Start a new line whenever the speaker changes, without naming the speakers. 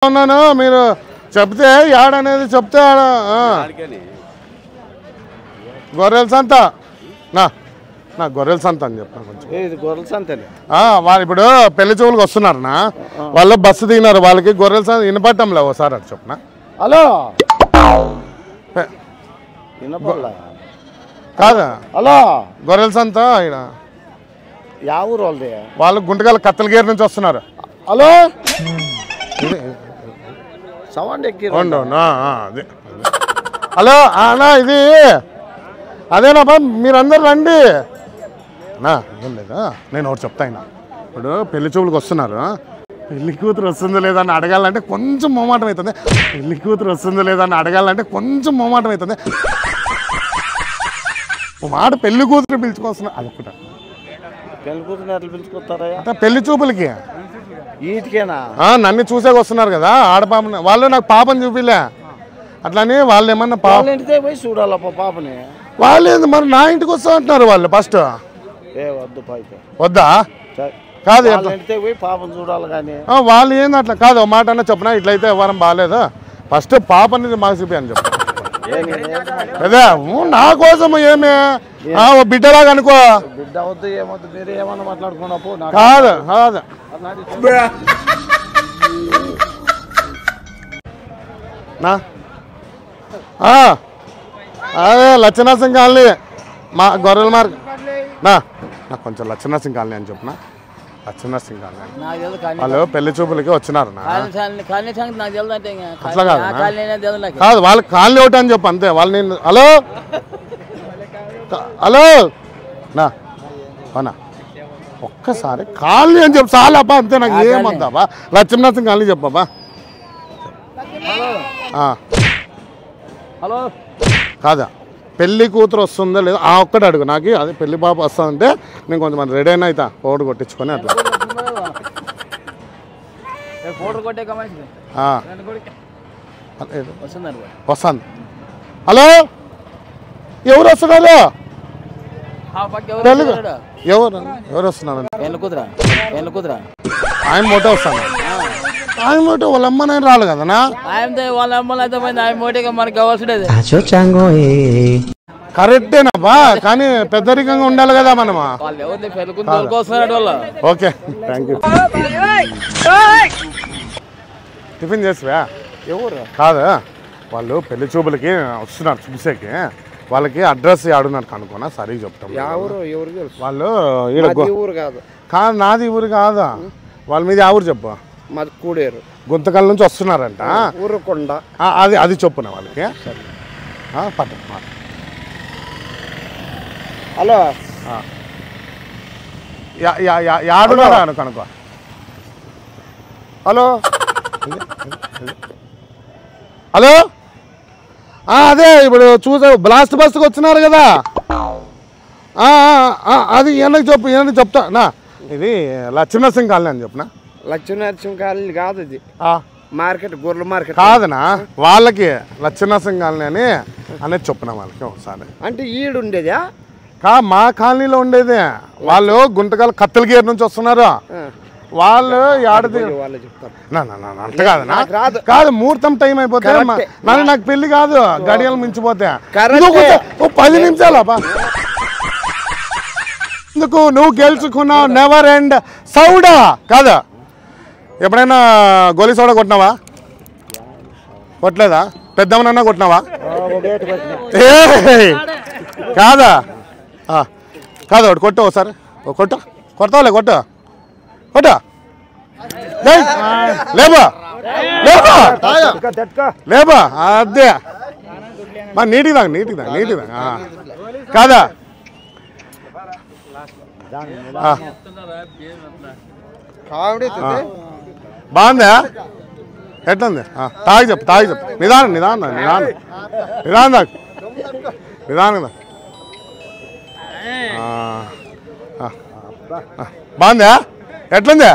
ఉన్నాను మీరు చెప్తే యాడనేది చెప్తే గొర్రెల సంత నా గొర్రెల సంత అని చెప్పిన కొంచెం
గొర్రెల సంత
వాళ్ళు ఇప్పుడు పెళ్లి చూపులకు వస్తున్నారనా వాళ్ళు బస్సు దిగినారు వాళ్ళకి గొర్రెల సంత వినపట్టంలే ఓసారి అది చెప్పిన
హలో
కాదా
హలో
గొర్రెల సంత ఇక్కడ
యా ఊరు వాళ్ళది
వాళ్ళు గుంటగల కత్తలగేరు నుంచి వస్తున్నారు
హలో సౌండ్ ఎక్కి
అదే హలో అన్నా ఇది అదేనాపా మీరందరూ రండి అన్నా ఏం లేదా నేను ఒకటి చెప్తా అయినా ఇప్పుడు పెళ్లి చూపులకు వస్తున్నారు పెళ్లి కూతురు వస్తుందో లేదా అని అడగాలంటే కొంచెం మొహమాటం అవుతుంది పెళ్లి కూతురు వస్తుందో లేదా అని అడగాలంటే కొంచెం మొహమాటం అవుతుంది మాట పెళ్లి కూతురు పిలుచుకొస్తున్నా అదొకట
పెళ్లి కూతురు ఎట్లా పిలుచుకొస్తారా
అంటే పెళ్లి చూపులకి
వీటికేనా
నన్ను చూసేకి వస్తున్నారు కదా ఆడపాపని వాళ్ళు నాకు పాపని చూపిలే అట్లానే వాళ్ళు ఏమన్నా
ఇంటికే పోయి చూడాలప్ప పాపని
వాళ్ళు ఏంది మరి నా ఇంటికి వస్తా అంటున్నారు వాళ్ళు ఫస్ట్
వద్దు
వద్దా కాదు
ఇంటికే పోయి పాపని చూడాలి కానీ
వాళ్ళు ఏంది అట్లా కాదు మాట అన్న చెప్పిన ఇట్లయితే ఎవరం బాగాలేదు ఫస్ట్ పాపని మాకు చూపి అని చెప్పి అదే నా కోసం ఏమి బిడ్డలాగా అనుకో
బిడ్డ వద్దు ఏమొద్దు మీరు ఏమన్నా మాట్లాడుకున్నప్పుడు
కాదు కాదు అదే లచ్చనరసింహ కాలనీ మా గొర్రెల మార్గం నాకు కొంచెం లచ్చనరసింహ కాలనీ అని చెప్పిన లచ్చనరసింహ కాలనీ వాళ్ళు పెళ్లి చూపులకి వచ్చినారు అట్లా కాదు వాళ్ళకి కాలనీ ఒకటి అని చెప్పు అంతే వాళ్ళు నేను హలో హలో అవునా ఒక్కసారి కాలనీ అని చెప్పు చాలబ్బా అంతే నాకు ఏమందాబా లచ్చనరసింహ కాలనీ చెప్పబ్బా
హలో
కాదా పెళ్లి కూతురు వస్తుందో లేదా ఒక్కటి అడుగు నాకు అదే పెళ్లి పాప వస్తుందంటే నేను కొంచెం రెడీ అయినా అవుతా పౌడర్ కొట్టించుకొని అట్లా వస్తుంది హలో ఎవరు వస్తున్నారు ఎవరు వస్తున్నారు ఆయన మోటో వస్తాను ఆయన మోటో వాళ్ళ అమ్మ నేను రాలి కదనా
వాళ్ళ అమ్మలు అయితే ఆయన మోటోగా మనకు కావాల్సింది
కరెక్టేనబ్బా కానీ పెద్దరికంగా ఉండాలి కదా మనమా ఓకే థ్యాంక్ యూ టిఫిన్ చేసివా
ఎవరు
కాదు వాళ్ళు పెళ్లి చూపులకి వస్తున్నారు చూసేకి వాళ్ళకి అడ్రస్ ఆడున్నారు కనుకోనా సరిగ్గా చెప్తాం వాళ్ళు కాదు నాది ఊరు కాదు వాళ్ళ మీద ఆ ఊరు చెప్పు
మాది కూడేరు
గుంతకల్ నుంచి వస్తున్నారంట
ఊరుకొండ
అది చెప్పున వాళ్ళకి పట్టు
హలో
యాడున్నారా కనుకో హలో హలో అదే ఇప్పుడు చూసా బ్లాస్ట్ బస్కి వచ్చినారు కదా అది ఈయనకి చెప్తా నా ఇది లక్ష్మీనరసింహ కాలనీ అని చెప్పిన
లక్ష్మీనరసింహ కాలనీ కాదు ఇది మార్కెట్ గొర్రెల మార్కెట్
కాదనా వాళ్ళకి లక్ష్మీనరసింహ కాలనీ అనేది చెప్పిన వాళ్ళకి ఒకసారి
అంటే ఈడు ఉండేదా
మా కాలనీలో ఉండేది వాళ్ళు గుంటకల్ కత్తలగేరు నుంచి వస్తున్నారు వాళ్ళు అంత కాదనా కాదు ముహూర్తం టైం అయిపోతే నాకు పెళ్లి కాదు గడియలు మించిపోతే 10 నిమిషాలు ఎందుకు నువ్వు గెలుచుకున్నావు నెవర్ అండ్ సౌడా కాదా ఎప్పుడైనా గోలీ సోడా కొట్టినావా కొట్టలేదా పెద్దమ్మనన్నా కొట్టినావా కాదా కాదు ఒకటి కొట్టు ఒకసారి కొడతావులే కొట్టు లేబా లేబా అదే మా నీటిదా కాదా బాగుందా ఎట్లుంది తాగి చెప్పు నిదానం బాగుందా ఎట్లుంది